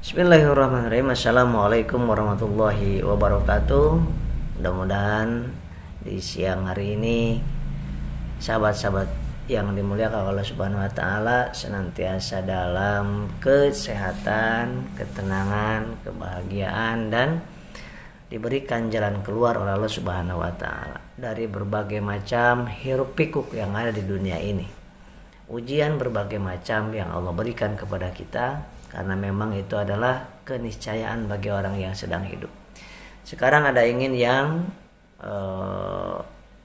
Bismillahirrahmanirrahim. Assalamualaikum warahmatullahi wabarakatuh. Mudah-mudahan di siang hari ini sahabat-sahabat yang dimuliakan Allah Subhanahu wa taala senantiasa dalam kesehatan, ketenangan, kebahagiaan dan diberikan jalan keluar oleh Allah Subhanahu wa taala dari berbagai macam hiruk pikuk yang ada di dunia ini. Ujian berbagai macam yang Allah berikan kepada kita, karena memang itu adalah keniscayaan bagi orang yang sedang hidup. Sekarang ada ingin yang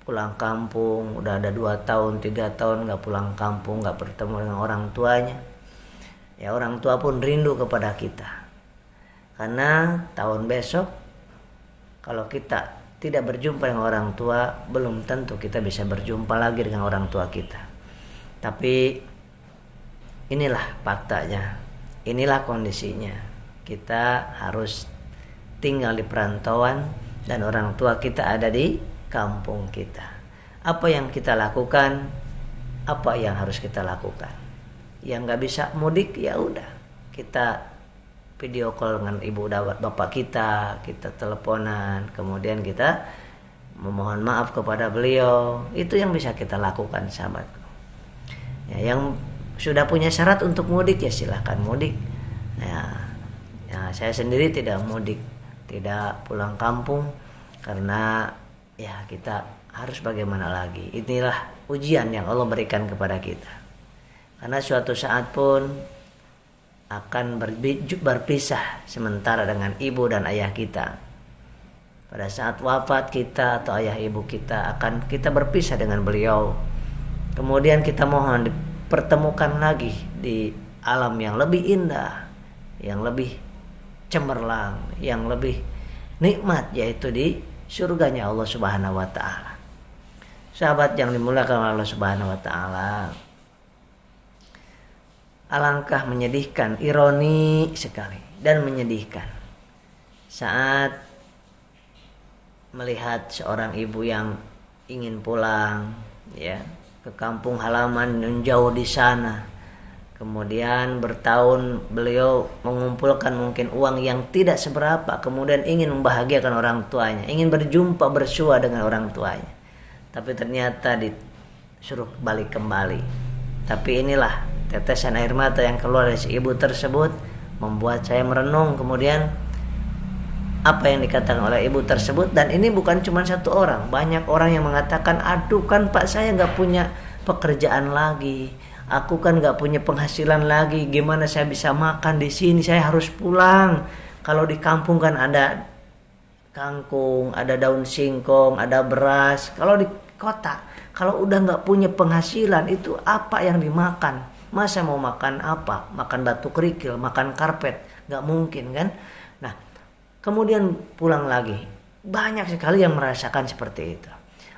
pulang kampung, udah ada 2 tahun, 3 tahun gak pulang kampung, gak bertemu dengan orang tuanya. Ya, orang tua pun rindu kepada kita. Karena tahun besok kalau kita tidak berjumpa dengan orang tua, belum tentu kita bisa berjumpa lagi dengan orang tua kita. Tapi inilah faktanya, inilah kondisinya. Kita harus tinggal di perantauan dan orang tua kita ada di kampung kita. Apa yang kita lakukan, apa yang harus kita lakukan. Yang gak bisa mudik, ya udah, kita video call dengan ibu bapak kita teleponan, kemudian kita memohon maaf kepada beliau. Itu yang bisa kita lakukan, sahabatku. Ya, yang sudah punya syarat untuk mudik ya silahkan mudik. Ya, saya sendiri tidak mudik, tidak pulang kampung karena ya kita harus bagaimana lagi. Inilah ujian yang Allah berikan kepada kita. Karena suatu saat pun akan berpisah sementara dengan ibu dan ayah kita. Pada saat wafat kita atau ayah ibu kita akan kita berpisah dengan beliau. Kemudian kita mohon dipertemukan lagi di alam yang lebih indah, yang lebih cemerlang, yang lebih nikmat, yaitu di surganya Allah Subhanahu wa taala. Sahabat yang dimuliakan oleh Allah Subhanahu wa taala, alangkah menyedihkan, ironi sekali dan menyedihkan saat melihat seorang ibu yang ingin pulang ya ke kampung halaman yang jauh di sana. Kemudian bertahun beliau mengumpulkan mungkin uang yang tidak seberapa, kemudian ingin membahagiakan orang tuanya, ingin berjumpa bersua dengan orang tuanya. Tapi ternyata disuruh balik kembali. Tapi inilah tetesan air mata yang keluar dari si ibu tersebut membuat saya merenung kemudian apa yang dikatakan oleh ibu tersebut. Dan ini bukan cuma satu orang, banyak orang yang mengatakan, aduh kan Pak, saya gak punya pekerjaan lagi, aku kan gak punya penghasilan lagi, gimana saya bisa makan di sini, saya harus pulang. Kalau di kampung kan ada kangkung, ada daun singkong, ada beras. Kalau di kota, kalau udah gak punya penghasilan, itu apa yang dimakan? Masa mau makan apa? Makan batu kerikil, makan karpet? Gak mungkin kan? Nah, kemudian pulang lagi. Banyak sekali yang merasakan seperti itu.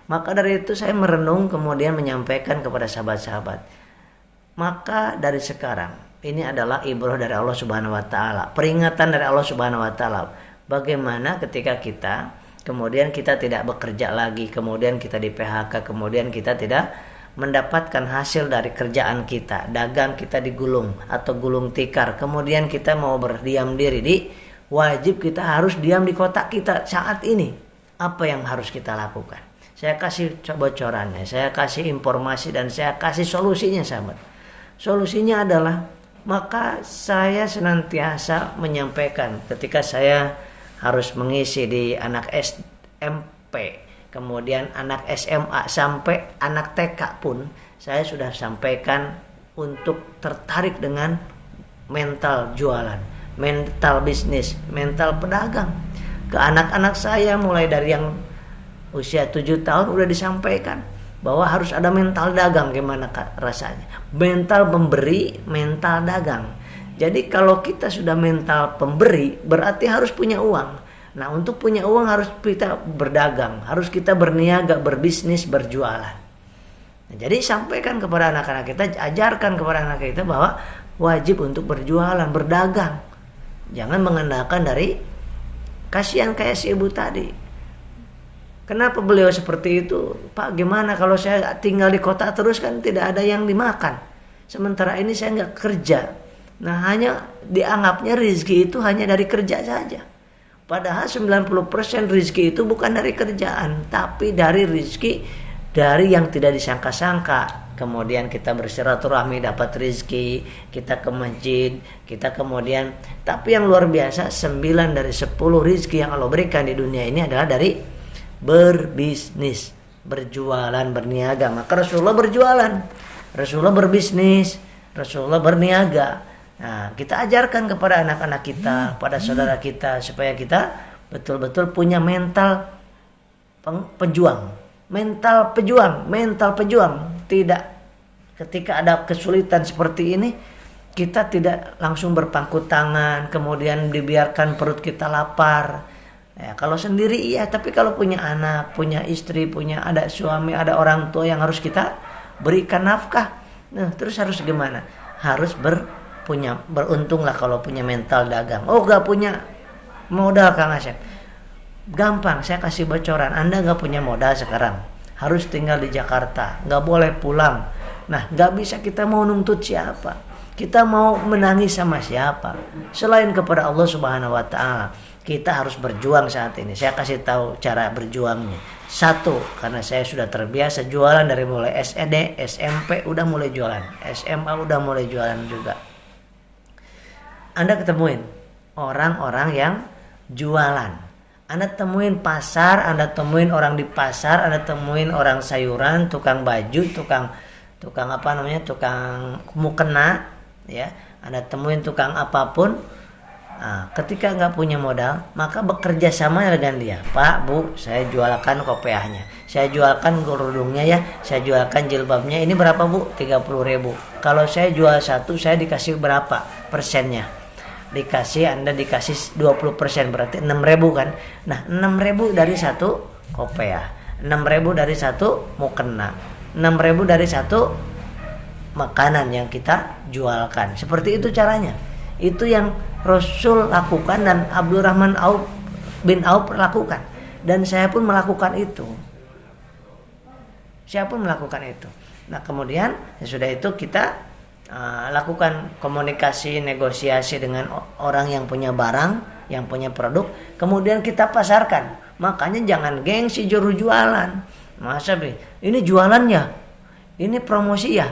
Maka dari itu saya merenung kemudian menyampaikan kepada sahabat-sahabat. Maka dari sekarang ini adalah ibrah dari Allah Subhanahu wa taala, peringatan dari Allah Subhanahu wa taala. Bagaimana ketika kita kemudian kita tidak bekerja lagi, kemudian kita di PHK, kemudian kita tidak mendapatkan hasil dari kerjaan kita, dagang kita digulung atau gulung tikar, kemudian kita mau berdiam diri wajib kita harus diam di kota kita saat ini. Apa yang harus kita lakukan? Saya kasih bocorannya, saya kasih informasi dan saya kasih solusinya, sahabat. Solusinya adalah, maka saya senantiasa menyampaikan ketika saya harus mengisi di anak SMP, kemudian anak SMA sampai anak TK pun saya sudah sampaikan untuk tertarik dengan mental jualan, mental bisnis, mental pedagang. Ke anak-anak saya mulai dari yang usia 7 tahun udah disampaikan bahwa harus ada mental dagang. Gimana rasanya? Mental pemberi, mental dagang. Jadi kalau kita sudah mental pemberi, berarti harus punya uang. Nah, untuk punya uang harus kita berdagang, harus kita berniaga, berbisnis, berjualan. Nah, jadi sampaikan kepada anak-anak kita, ajarkan kepada anak kita bahwa wajib untuk berjualan, berdagang. Jangan mengandalkan dari kasihan kayak si ibu tadi. Kenapa beliau seperti itu? Pak, gimana kalau saya tinggal di kota terus kan tidak ada yang dimakan. Sementara ini saya nggak kerja. Nah, hanya dianggapnya rizki itu hanya dari kerja saja. Padahal 90% rizki itu bukan dari kerjaan, tapi dari rizki dari yang tidak disangka-sangka. Kemudian kita bersilaturahmi dapat rizki, kita ke masjid, kita kemudian, tapi yang luar biasa 9 dari 10 rizki yang Allah berikan di dunia ini adalah dari berbisnis, berjualan, berniaga. Maka Rasulullah berjualan, Rasulullah berbisnis, Rasulullah berniaga. Nah, kita ajarkan kepada anak-anak kita, pada saudara kita, supaya kita betul-betul punya mental pejuang, mental pejuang. Tidak ketika ada kesulitan seperti ini, kita tidak langsung berpangku tangan, kemudian dibiarkan perut kita lapar. Ya, kalau sendiri iya, tapi kalau punya anak, punya istri, ada suami, ada orang tua yang harus kita berikan nafkah. Nah, terus harus gimana? Harus beruntunglah kalau punya mental dagang. Oh, gak punya modal Kang Asep. Gampang, saya kasih bocoran. Anda gak punya modal sekarang, harus tinggal di Jakarta, gak boleh pulang. Nah, gak bisa kita mau nuntut siapa, kita mau menangis sama siapa selain kepada Allah Subhanahu wa Ta'ala. Kita harus berjuang saat ini. Saya kasih tahu cara berjuangnya. 1, karena saya sudah terbiasa jualan dari mulai SED, SMP udah mulai jualan, SMA udah mulai jualan juga. Anda ketemuin orang-orang yang jualan, Anda temuin pasar, Anda temuin orang di pasar, Anda temuin orang sayuran, tukang baju, tukang mukena, ya. Anda temuin tukang apapun. Nah, ketika nggak punya modal, maka bekerja sama dengan dia. Pak, Bu, saya jualkan kopiahnya, saya jualkan kerudungnya ya, saya jualkan jilbabnya. Ini berapa Bu? 30.000. Kalau saya jual 1, saya dikasih berapa persennya? Anda dikasih 20%, berarti 6.000 kan. Nah, 6.000 dari 1 kopiah, 6.000 dari 1 mukena, 6.000 dari 1 makanan yang kita jualkan. Seperti itu caranya. Itu yang Rasul lakukan dan Abdurrahman bin Auf lakukan, dan saya pun melakukan itu. Nah, kemudian sesudah itu kita lakukan komunikasi, negosiasi dengan orang yang punya barang, yang punya produk, kemudian kita pasarkan. Makanya jangan gengsi juru jualan. Masa ini jualannya, ini promosi ya,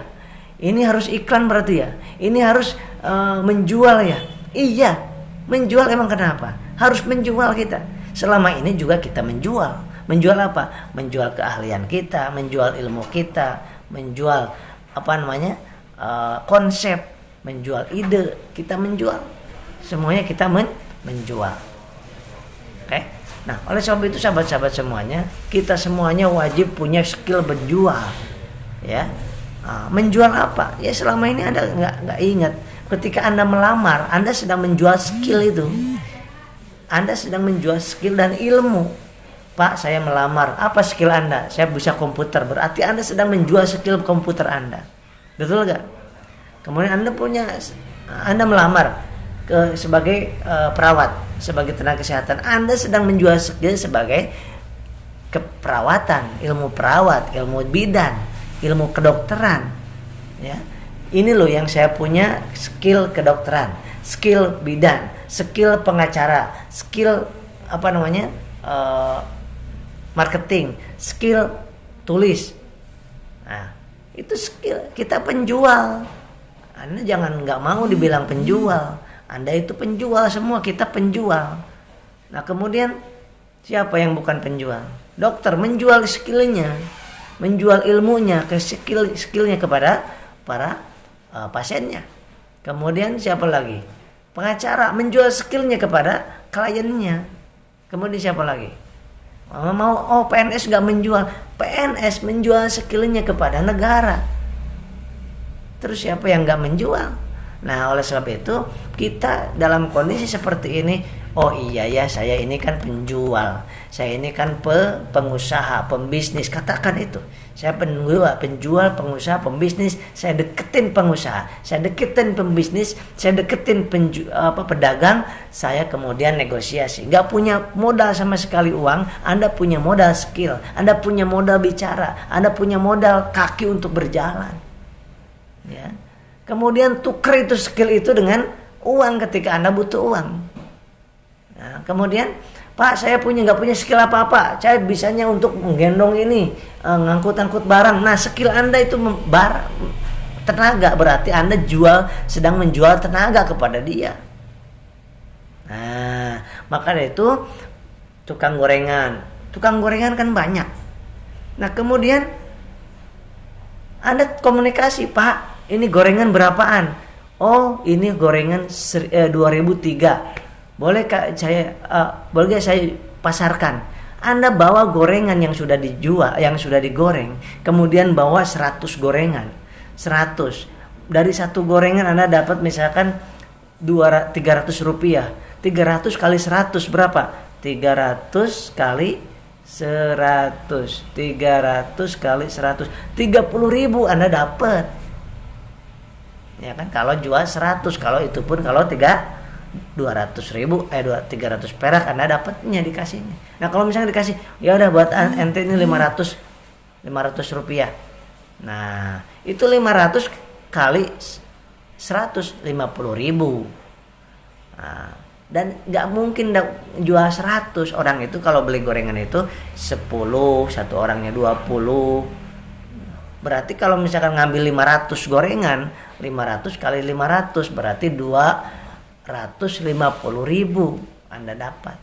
ini harus iklan berarti ya, ini harus menjual ya. Iya, menjual. Emang kenapa harus menjual? Kita selama ini juga kita menjual. Menjual apa? Menjual keahlian kita, menjual ilmu kita, menjual konsep, menjual ide. Kita menjual, semuanya kita menjual. Oke? Nah, oleh sebab itu sahabat-sahabat semuanya, kita semuanya wajib punya skill berjual. Ya, menjual apa? Ya, selama ini Anda nggak ingat. Ketika Anda melamar, Anda sedang menjual skill itu. Anda sedang menjual skill dan ilmu. Pak, saya melamar. Apa skill Anda? Saya bisa komputer. Berarti Anda sedang menjual skill komputer Anda. Betul gak? Kemudian Anda melamar sebagai perawat, sebagai tenaga kesehatan. Anda sedang menjual skill sebagai keperawatan, ilmu perawat, ilmu bidan, ilmu kedokteran. Ya. Ini loh yang saya punya, skill kedokteran, skill bidan, skill pengacara, skill marketing, skill tulis. Nah, itu skill. Kita penjual. Anda jangan nggak mau dibilang penjual. Anda itu penjual semua, kita penjual. Nah, kemudian siapa yang bukan penjual? Dokter menjual skillnya, menjual ilmunya, skillnya kepada para pasiennya. Kemudian siapa lagi? Pengacara menjual skillnya kepada kliennya. Kemudian siapa lagi? PNS nggak menjual. PNS menjual skillnya kepada negara. Terus siapa yang nggak menjual? Nah, oleh sebab itu kita dalam kondisi seperti ini, oh iya ya, saya ini kan penjual, saya ini kan pengusaha, pembisnis. Katakan itu, saya penjual, pengusaha, pembisnis. Saya deketin pengusaha, saya deketin pembisnis, saya deketin pedagang. Saya kemudian negosiasi. Gak punya modal sama sekali uang, Anda punya modal skill, Anda punya modal bicara, Anda punya modal kaki untuk berjalan. Ya. Kemudian tuker itu skill itu dengan uang ketika Anda butuh uang. Nah, kemudian, Pak, saya nggak punya skill apa-apa. Saya bisanya untuk menggendong ini, ngangkut-angkut barang. Nah, skill Anda itu tenaga, berarti Anda sedang menjual tenaga kepada dia. Nah, maka dari itu tukang gorengan kan banyak. Nah, kemudian Anda komunikasi, Pak, ini gorengan berapaan? Oh, ini gorengan 2003. Boleh saya pasarkan? Anda bawa gorengan yang sudah dijual, yang sudah digoreng, kemudian bawa 100 gorengan. 100. Dari satu gorengan Anda dapat misalkan 300 rupiah. 300 kali 100 berapa? 300 kali 100. 300 kali 100. 30.000 Anda dapat. Ya kan, kalau jual 100, kalau itu pun kalau 200.000 300 perak Anda dapatnya dikasihnya. Nah, kalau misalnya dikasih, ya udah buat ente ini 500 rupiah. Nah, itu 500 kali 150.000. Nah, dan nggak mungkin jual 100. Orang itu kalau beli gorengan itu 10, satu orangnya 20. Berarti kalau misalkan ngambil 500 gorengan, 500 kali 500 berarti 250.000 Anda dapat.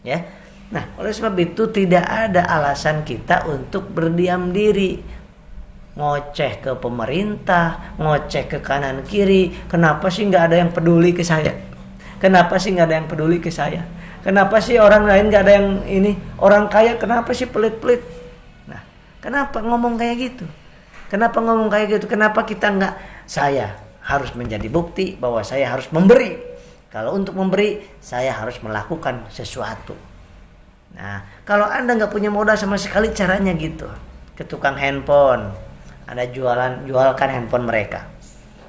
Ya. Nah, oleh sebab itu tidak ada alasan kita untuk berdiam diri, ngoceh ke pemerintah, ngoceh ke kanan kiri. Kenapa sih nggak ada yang peduli ke saya? Kenapa sih nggak ada yang peduli ke saya? Kenapa sih orang lain nggak ada yang ini? Orang kaya kenapa sih pelit-pelit? Nah, kenapa ngomong kayak gitu? Kenapa ngomong kayak gitu? Kenapa kita nggak? Saya harus menjadi bukti bahwa saya harus memberi. Kalau untuk memberi, saya harus melakukan sesuatu. Nah, kalau Anda nggak punya modal sama sekali, caranya gitu. Ke tukang handphone, Anda jualkan handphone mereka.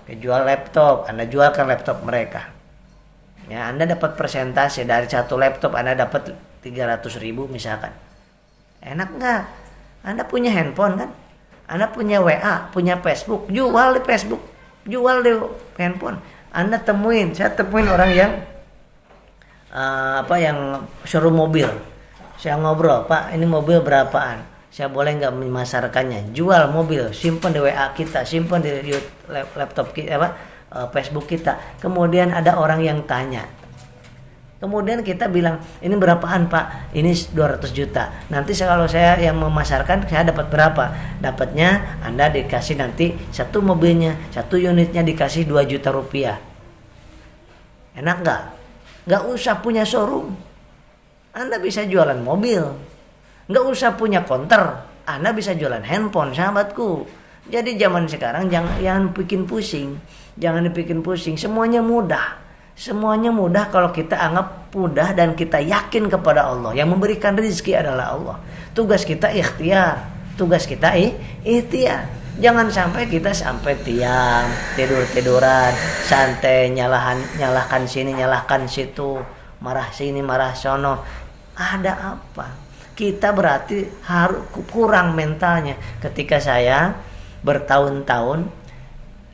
Jual laptop, Anda jualkan laptop mereka. Ya, Anda dapat persentase dari satu laptop, Anda dapat 300.000 misalkan. Enak nggak? Anda punya handphone kan? Anda punya WA, punya Facebook, jual di Facebook, jual di handphone. Anda saya temuin orang yang yang showroom mobil. Saya ngobrol, Pak, ini mobil berapaan? Saya boleh nggak memasarkannya? Jual mobil, simpan di WA kita, simpan di laptop kita, Facebook kita. Kemudian ada orang yang tanya. Kemudian kita bilang, ini berapaan, Pak? Ini 200 juta. Nanti kalau saya yang memasarkan, saya dapat berapa? Dapatnya Anda dikasih nanti satu mobilnya, satu unitnya dikasih 2 juta rupiah. Enak nggak? Nggak usah punya showroom. Anda bisa jualan mobil. Nggak usah punya konter. Anda bisa jualan handphone, sahabatku. Jadi zaman sekarang jangan bikin pusing. Jangan dibikin pusing. Semuanya mudah. Semuanya mudah kalau kita anggap mudah dan kita yakin kepada Allah. Yang memberikan rezeki adalah Allah. Tugas kita ikhtiar. Tugas kita ikhtiar. Jangan sampai kita tiang, tidur-tiduran, santai, nyalahkan sini, nyalahkan situ, marah sini, marah sono. Ada apa? Kita berarti harus kurang mentalnya. Ketika saya bertahun-tahun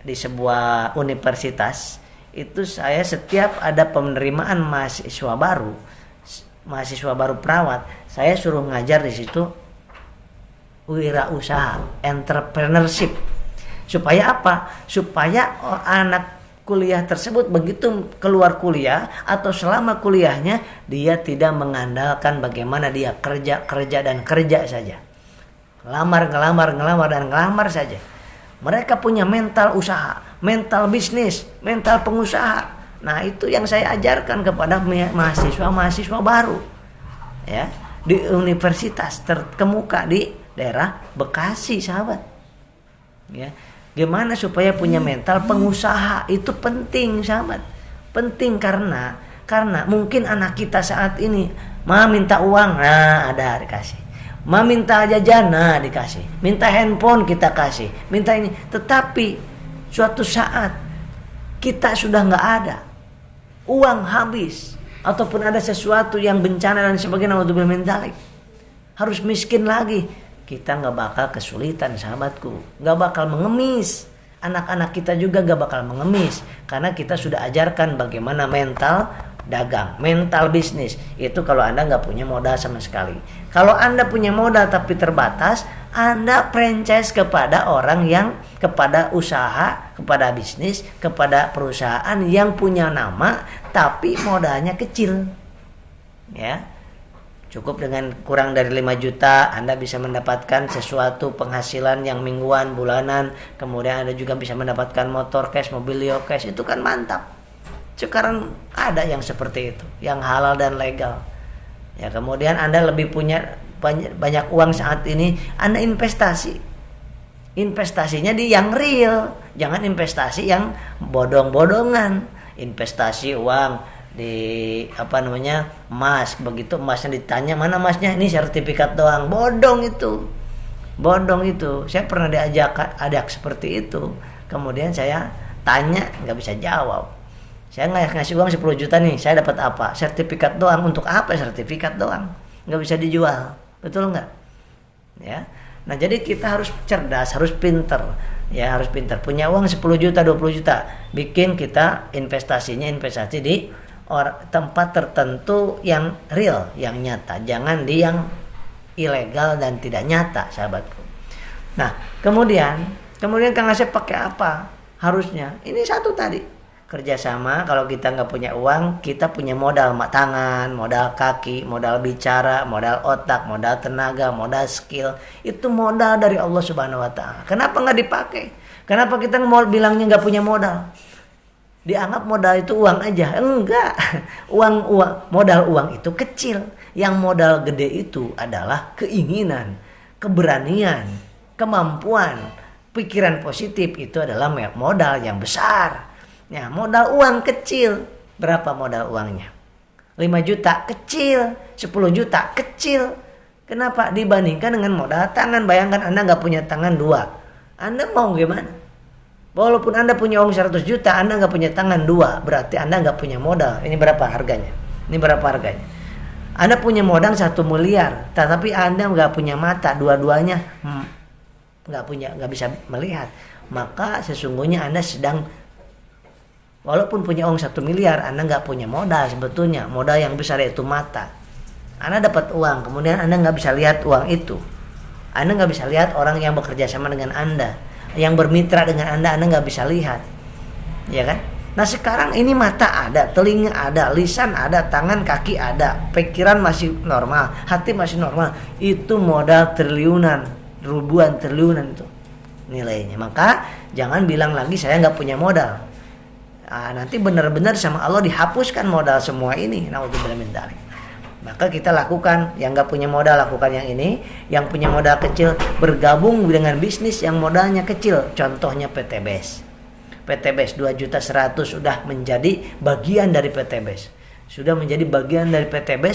di sebuah universitas, itu saya setiap ada penerimaan mahasiswa baru perawat, saya suruh ngajar di situ wirausaha, entrepreneurship. Supaya apa? Supaya anak kuliah tersebut begitu keluar kuliah atau selama kuliahnya dia tidak mengandalkan bagaimana dia kerja saja. Ngelamar dan ngelamar saja. Mereka punya mental usaha, mental bisnis, mental pengusaha. Nah, itu yang saya ajarkan kepada mahasiswa baru. Ya, di universitas terkemuka di daerah Bekasi, sahabat. Ya. Gimana supaya punya mental pengusaha, itu penting, sahabat. Penting karena mungkin anak kita saat ini minta uang, nah ada dikasih. Minta jajan, nah dikasih. Minta handphone kita kasih. Minta ini, tetapi suatu saat kita sudah nggak ada, uang habis, ataupun ada sesuatu yang bencana dan sebagainya, harus miskin lagi. kita nggak bakal kesulitan sahabatku, nggak bakal mengemis. Anak-anak kita juga nggak bakal mengemis karena kita sudah ajarkan bagaimana mental dagang, mental bisnis. Itu kalau Anda nggak punya modal sama sekali. Kalau Anda punya modal tapi terbatas, Anda franchise kepada orang yang, kepada usaha, kepada bisnis, kepada perusahaan yang punya nama tapi modalnya kecil. Ya. Cukup dengan kurang dari 5 juta Anda bisa mendapatkan sesuatu penghasilan yang mingguan, bulanan. Kemudian Anda juga bisa mendapatkan motor cash, mobilio cash. Itu kan mantap. Sekarang ada yang seperti itu, yang halal dan legal. Ya, kemudian Anda lebih punya banyak uang saat ini, Anda investasi. Investasinya di yang real, jangan investasi yang bodong-bodongan. Investasi uang di emas, begitu emasnya ditanya mana emasnya, ini sertifikat doang. Bodong itu. Saya pernah diajak seperti itu, kemudian saya tanya nggak bisa jawab. Saya ngasih uang 10 juta nih, saya dapat apa? Sertifikat doang. Untuk apa sertifikat doang? Nggak bisa dijual, betul nggak? Ya. Nah, jadi kita harus cerdas, harus pinter. Ya, harus pinter. Punya uang 10 juta, 20 juta, bikin kita investasi di tempat tertentu yang real, yang nyata. Jangan di yang ilegal dan tidak nyata, sahabatku. Nah, kemudian Kang Asep pakai apa? Harusnya ini satu tadi, kerjasama. Kalau kita nggak punya uang, kita punya modal tangan, modal kaki, modal bicara, modal otak, modal tenaga, modal skill. Itu modal dari Allah Subhanahu Wa Taala. Kenapa nggak dipakai? Kenapa kita mau bilangnya nggak punya modal? Dianggap modal itu uang aja. Enggak. Modal uang itu kecil. Yang modal gede itu adalah keinginan, keberanian, kemampuan, pikiran positif. Itu adalah modal yang besar. Ya, modal uang kecil. Berapa modal uangnya? 5 juta kecil, 10 juta kecil. Kenapa? Dibandingkan dengan modal tangan. Bayangkan Anda nggak punya tangan 2. Anda mau gimana? Walaupun Anda punya uang 100 juta, Anda nggak punya tangan 2, berarti Anda nggak punya modal. Ini berapa harganya? Anda punya modal 1 miliar, tetapi Anda nggak punya mata, dua-duanya nggak bisa melihat. Maka sesungguhnya Anda sedang, walaupun punya uang 1 miliar, Anda nggak punya modal sebetulnya. Modal yang besar yaitu mata. Anda dapat uang, kemudian Anda nggak bisa lihat uang itu. Anda nggak bisa lihat orang yang bekerja sama dengan Anda, yang bermitra dengan Anda nggak bisa lihat, ya kan? Nah, sekarang ini mata ada, telinga ada, lisan ada, tangan kaki ada, pikiran masih normal, hati masih normal. Itu modal triliunan, ribuan triliunan itu nilainya. Maka jangan bilang lagi saya nggak punya modal. Nanti benar-benar sama Allah dihapuskan modal semua ini. Naudzubillah min dzalik. Maka kita lakukan, yang nggak punya modal lakukan yang ini, yang punya modal kecil bergabung dengan bisnis yang modalnya kecil. Contohnya PTBS 2.100.000 sudah menjadi bagian dari PTBS.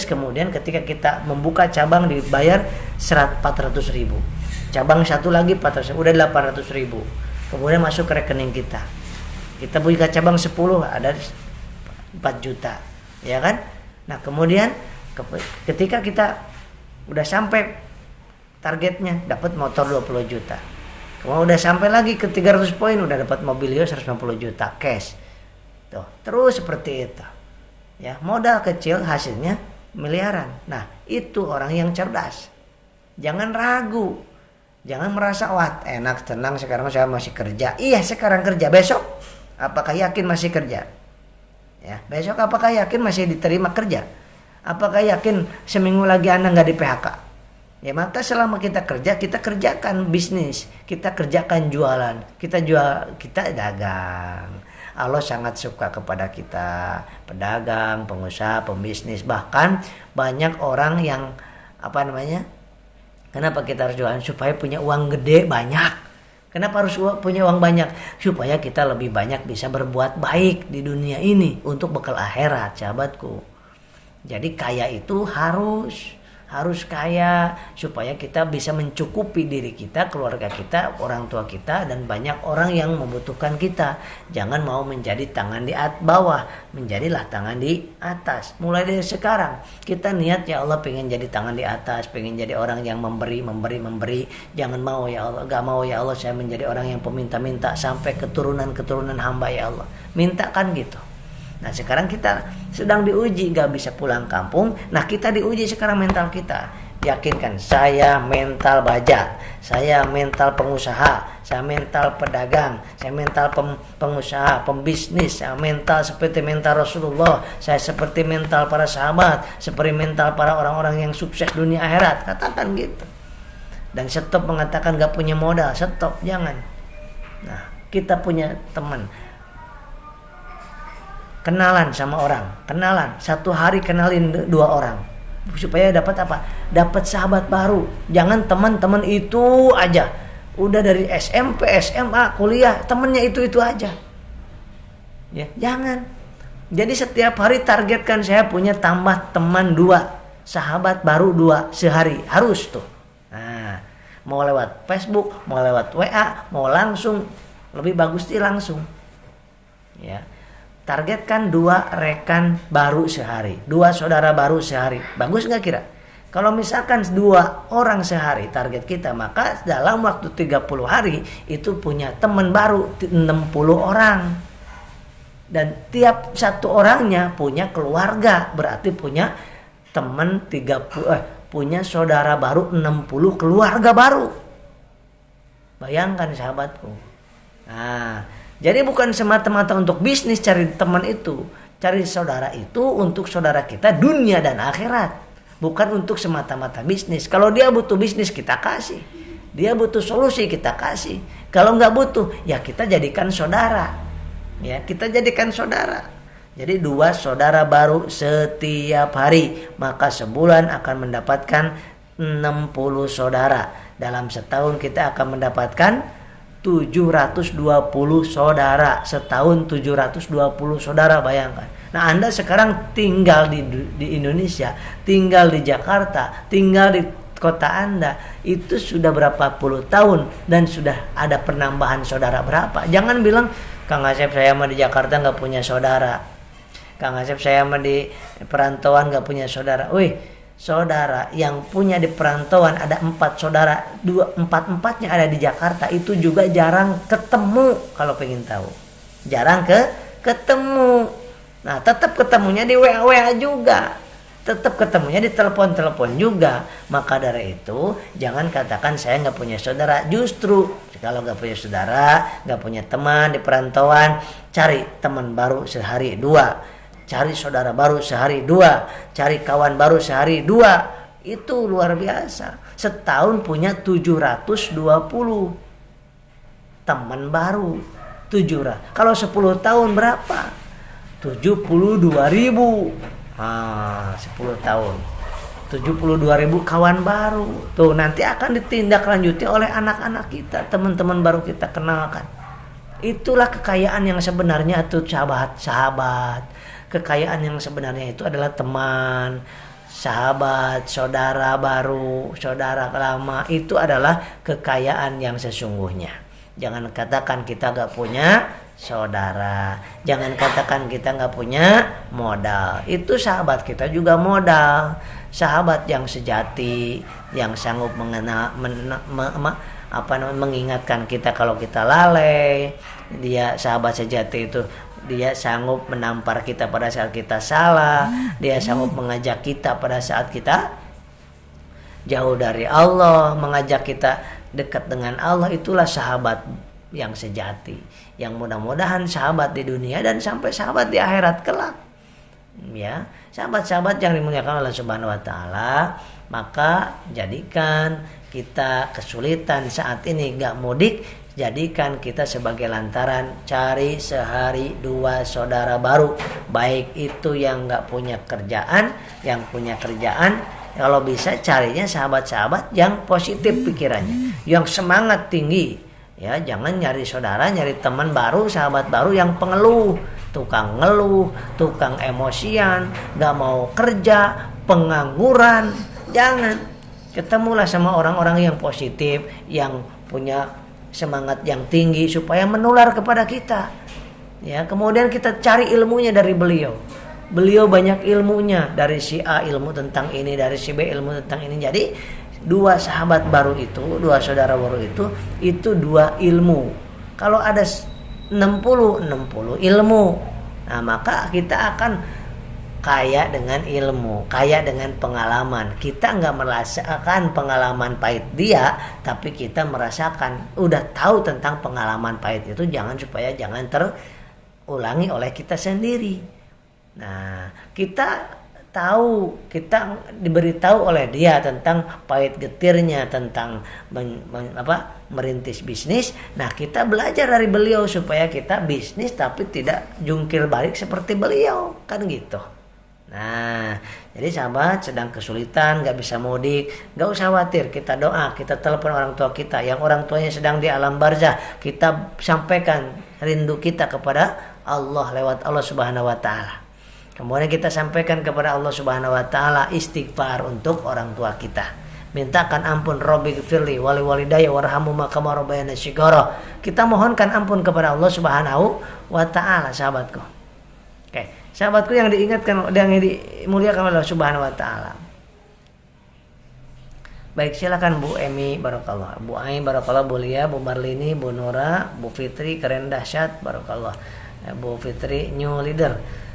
Kemudian ketika kita membuka cabang dibayar 400.000. Cabang satu lagi 400.000, udah 800.000. Kemudian masuk ke rekening kita. Kita buka cabang 10 ada 4 juta, ya kan? Nah, kemudian ketika kita udah sampai targetnya dapat motor 20 juta. Kalau udah sampai lagi ke 300 poin udah dapat mobilio 150 juta cash. Tuh, terus seperti itu. Ya, modal kecil hasilnya miliaran. Nah, itu orang yang cerdas. Jangan ragu. Jangan merasa wah enak tenang sekarang saya masih kerja. Iya, sekarang kerja. Besok apakah yakin masih kerja? Ya, besok apakah yakin masih diterima kerja? Apakah yakin seminggu lagi Anda nggak di PHK? Ya, maka selama kita kerja, kita kerjakan bisnis, kita kerjakan jualan, kita dagang. Allah sangat suka kepada kita, pedagang, pengusaha, pembisnis. Bahkan banyak orang yang kenapa kita harus jualan? Supaya punya uang gede banyak. Kenapa harus punya uang banyak? Supaya kita lebih banyak bisa berbuat baik di dunia ini untuk bekal akhirat, sahabatku. Jadi kaya itu harus harus kaya supaya kita bisa mencukupi diri kita, keluarga kita, orang tua kita, dan banyak orang yang membutuhkan kita. Jangan mau menjadi tangan di bawah, menjadilah tangan di atas. Mulai dari sekarang kita niat, ya Allah pengen jadi tangan di atas, pengen jadi orang yang memberi. Jangan mau ya Allah, gak mau ya Allah saya menjadi orang yang peminta-minta sampai keturunan hamba ya Allah. Mintakan gitu. Nah sekarang kita sedang diuji, gak bisa pulang kampung. Nah kita diuji sekarang mental kita. Yakinkan, saya mental baja, saya mental pengusaha, saya mental pedagang, saya mental pengusaha, pembisnis, saya mental seperti mental Rasulullah, saya seperti mental para sahabat, seperti mental para orang-orang yang sukses dunia akhirat. Katakan gitu. Dan stop mengatakan gak punya modal, stop, jangan. Nah kita punya teman, kenalan sama orang, satu hari kenalin 2 orang, supaya dapat apa? Dapat sahabat baru. Jangan teman-teman itu aja, udah dari SMP, SMA, kuliah, temennya itu aja, ya jangan. Jadi setiap hari targetkan, saya punya tambah teman 2, sahabat baru 2 sehari, harus tuh. Nah, mau lewat Facebook, mau lewat WA, mau langsung, lebih bagus sih langsung, ya. Targetkan 2 rekan baru sehari, 2 saudara baru sehari. Bagus gak kira? Kalau misalkan 2 orang sehari target kita, maka dalam waktu 30 hari itu punya teman baru 60 orang. Dan tiap satu orangnya punya keluarga, berarti punya teman punya saudara baru 60 keluarga baru. Bayangkan sahabatku. Nah, jadi bukan semata-mata untuk bisnis cari teman itu. Cari saudara itu untuk saudara kita dunia dan akhirat. Bukan untuk semata-mata bisnis. Kalau dia butuh bisnis, kita kasih. Dia butuh solusi, kita kasih. Kalau nggak butuh, ya kita jadikan saudara. Ya, kita jadikan saudara. Jadi 2 saudara baru setiap hari. Maka sebulan akan mendapatkan 60 saudara. Dalam setahun kita akan mendapatkan 720 saudara. Setahun 720 saudara, bayangkan. Nah Anda sekarang tinggal di Indonesia, tinggal di Jakarta, tinggal di kota Anda, itu sudah berapa puluh tahun dan sudah ada penambahan saudara berapa. Jangan bilang, Kang Asep saya mah di Jakarta gak punya saudara, Kang Asep saya mah di perantauan gak punya saudara. Wih, saudara yang punya di perantauan ada 4 saudara, 4-4-nya ada di Jakarta, itu juga jarang ketemu. Kalau pengen tahu, jarang ketemu. Nah tetap ketemunya di WA juga, tetap ketemunya di telepon juga. Maka dari itu jangan katakan saya nggak punya saudara. Justru kalau nggak punya saudara, nggak punya teman di perantauan, cari teman baru sehari 2, cari saudara baru sehari 2, cari kawan baru sehari 2. Itu luar biasa. Setahun punya 720 teman baru. 700. Kalau 10 tahun berapa? 72.000. 10 tahun 72.000 kawan baru. Tuh nanti akan ditindaklanjuti oleh anak-anak kita, teman-teman baru kita kenalkan. Itulah kekayaan yang sebenarnya tuh sahabat. Kekayaan yang sebenarnya itu adalah teman, sahabat, saudara baru, saudara lama. Itu adalah kekayaan yang sesungguhnya. Jangan katakan kita gak punya saudara. Jangan katakan kita gak punya modal. Itu sahabat kita juga modal. Sahabat yang sejati, yang sanggup mengingatkan kita kalau kita lalai. Dia sahabat sejati itu, dia sanggup menampar kita pada saat kita salah. Dia sanggup mengajak kita pada saat kita jauh dari Allah, mengajak kita dekat dengan Allah. Itulah sahabat yang sejati, yang mudah-mudahan sahabat di dunia dan sampai sahabat di akhirat kelak. Ya, sahabat-sahabat yang dimuliakan oleh Subhanahu wa taala. Maka jadikan kita kesulitan saat ini gak mudik, jadikan kita sebagai lantaran cari sehari 2 saudara baru. Baik itu yang gak punya kerjaan, yang punya kerjaan. Kalau bisa carinya sahabat-sahabat yang positif pikirannya, yang semangat tinggi. Ya, jangan nyari saudara, nyari teman baru, sahabat baru yang pengeluh, tukang ngeluh, tukang emosian, gak mau kerja, pengangguran. Jangan. Ketemulah sama orang-orang yang positif, yang punya semangat yang tinggi supaya menular kepada kita. Ya, kemudian kita cari ilmunya dari beliau. Beliau banyak ilmunya, dari si A ilmu tentang ini, dari si B ilmu tentang ini. Jadi dua sahabat baru itu, dua saudara baru itu dua ilmu. Kalau ada 60 ilmu, nah maka kita akan kaya dengan ilmu, kaya dengan pengalaman. Kita nggak merasakan pengalaman pahit dia, tapi kita merasakan, udah tahu tentang pengalaman pahit itu, supaya jangan terulangi oleh kita sendiri. Nah, kita tahu, kita diberitahu oleh dia tentang pahit getirnya, tentang merintis bisnis. Nah, kita belajar dari beliau supaya kita bisnis tapi tidak jungkir balik seperti beliau, kan gitu. Nah, jadi sahabat sedang kesulitan, gak bisa mudik, gak usah khawatir, kita doa, kita telepon orang tua kita, yang orang tuanya sedang di alam barzah, kita sampaikan rindu kita kepada Allah lewat Allah Subhanahu wa Ta'ala. Kemudian kita sampaikan kepada Allah Subhanahu wa Ta'ala istighfar untuk orang tua kita. Mintakan ampun, Rabbi gfirli wali walidayya warhamhuma kama rabbayani shighara. Kita mohonkan ampun kepada Allah Subhanahu wa Ta'ala, sahabatku. Oke, sahabatku yang diingatkan, yang dimuliakan oleh Allah Subhanahu wa Ta'ala. Baik, silakan Bu Emi, barakallah. Bu Ai, barakallah. Bu Lia, Bu Marlini, Bu Nora, Bu Fitri, keren dahsyat, barakallah. Bu Fitri, new leader.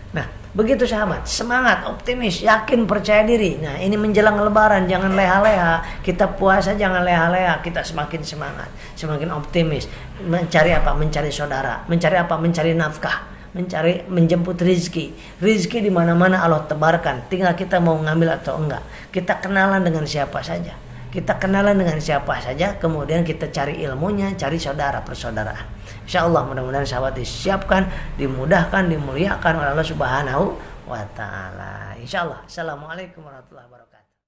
Nah, begitu sahabat, semangat, optimis, yakin, percaya diri. Nah, ini menjelang lebaran, jangan leha-leha. Kita puasa jangan leha-leha, kita semakin semangat, semakin optimis. Mencari apa? Mencari saudara. Mencari apa? Mencari nafkah. Menjemput rizki. Rizki di mana-mana Allah tebarkan, tinggal kita mau ngambil atau enggak. Kita kenalan dengan siapa saja. Kemudian kita cari ilmunya, cari saudara, persaudaraan. InsyaAllah mudah-mudahan sahabat disiapkan, dimudahkan, dimuliakan oleh Allah Subhanahu wa Ta'ala. InsyaAllah. Assalamualaikum warahmatullahi wabarakatuh.